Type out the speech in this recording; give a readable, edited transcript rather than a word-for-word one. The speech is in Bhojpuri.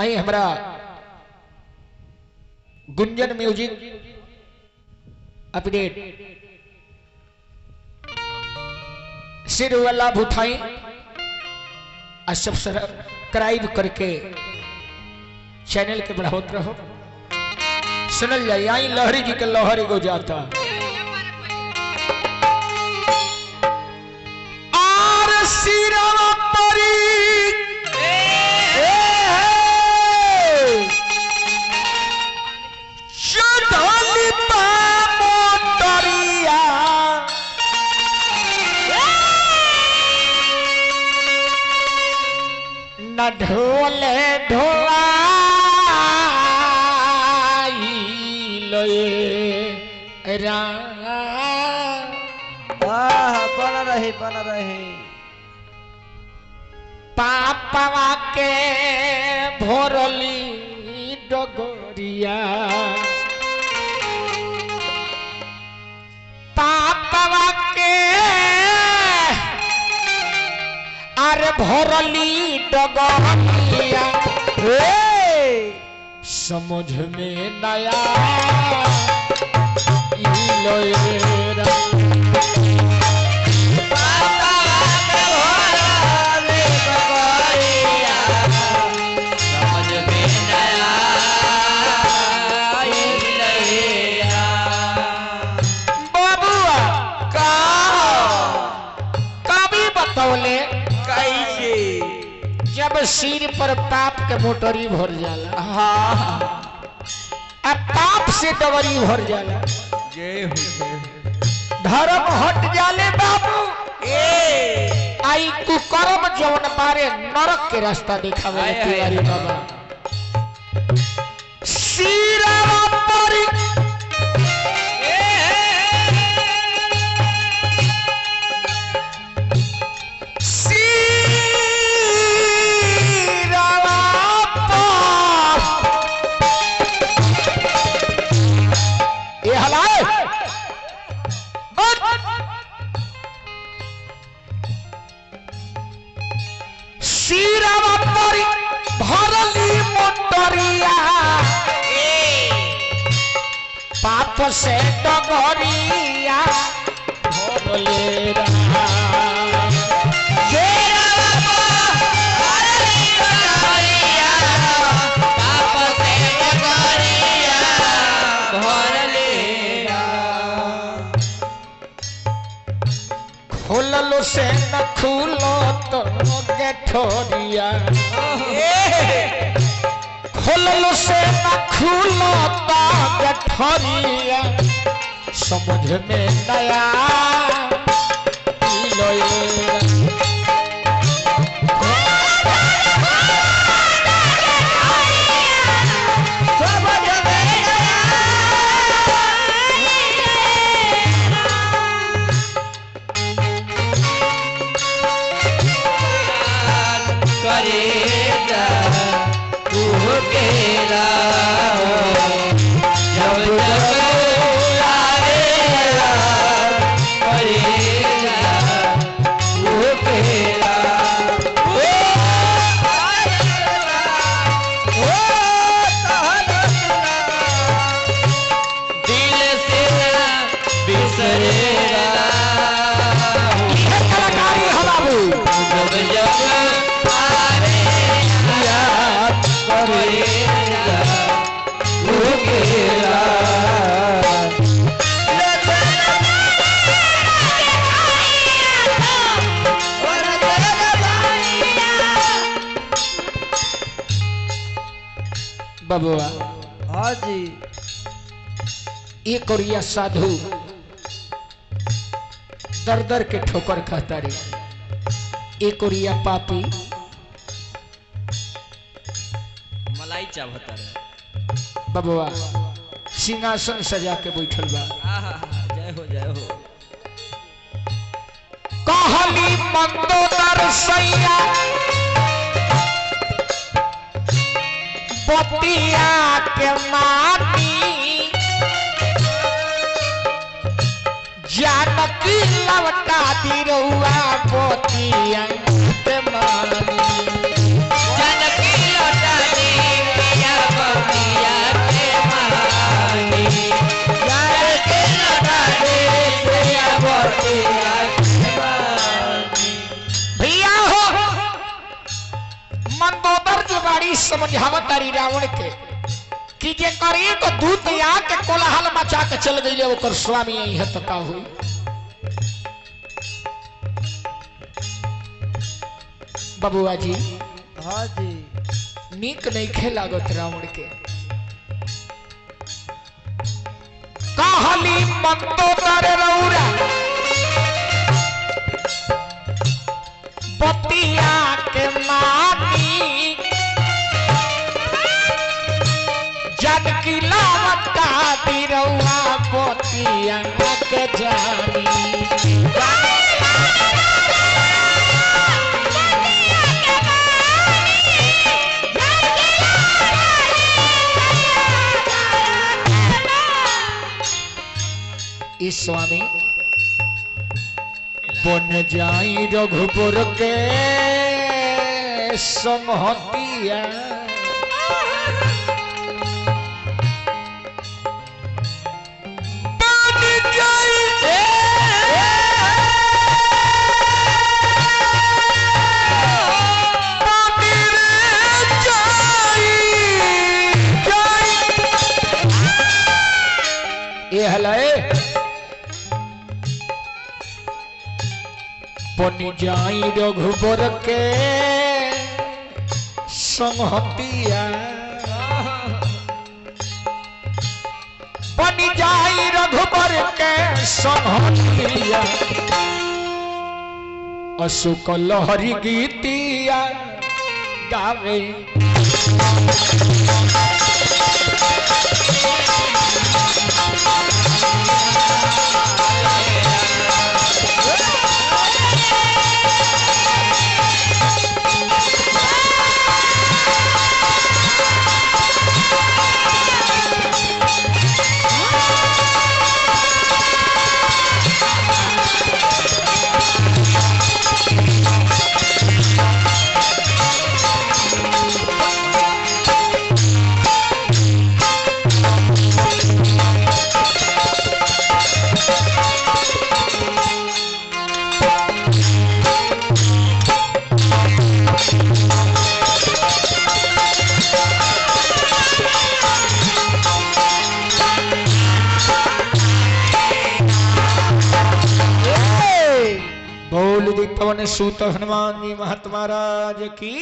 आई हमारा गुंजन म्यूजिक अपडेट सिर वाला उठाई और सब्सक्राइब करके चैनल के बढ़ावत रहो। सुनल जाए आई लहरी जी के लहर एगो जाता आर सिरवा परी चढ़ली मोटरिया न ढोले ढोआई बना रहे पापवा के भोरली डगरिया पापवा के अरे भोरली डगरिया समझ में नया जब सिर पर पाप के मोटरी भर जाला अब पाप से डबरी भर जाला धर्म हट जाले बाबू आई कुकर्म जवन बारे नरक के रास्ता दिखावे तिवारी बाबा सिरवा परी सिरवा परी भरली मोटरिया पाप से डगरिया भोले खोललो से न खुलो तो गेठोरिया खोललो से न खुलो तो गेठोरिया समझ में नया बबुआ हाँ जी एक कोरिया साधु दर दर के ठोकर खाता रे एक कोरिया पापी मलाई चाहता रे बबुआ सिंहासन सजा के बैठल बा जय हो कहली मंदोदर सैया बतिया के मानी जानकी लवटा दी रहुआ बतिया के मानी जानकी लवटा दी समझावत तारी रावण के कि जे करी तो दूत आके कोलाहल मचा के चल गई ओकर स्वामी यही है तो का हुई। बबुआ जी हाँ जी नीक नहीं खे लागत रावण के कहली मंदोदर रौरा बतिया के मानी जानकी लावता दिरौआ बतिया के जानी स्वामी बन जाई रघुपुर के समहतिया बन जाई ये हलाए बन जाई रघुबर के समहतिया बन जाई रघुबर के समहतिया अशोक लहरी गीतिया गावे बोल दी पवन सूत हनुमान जी महात्मा राज की।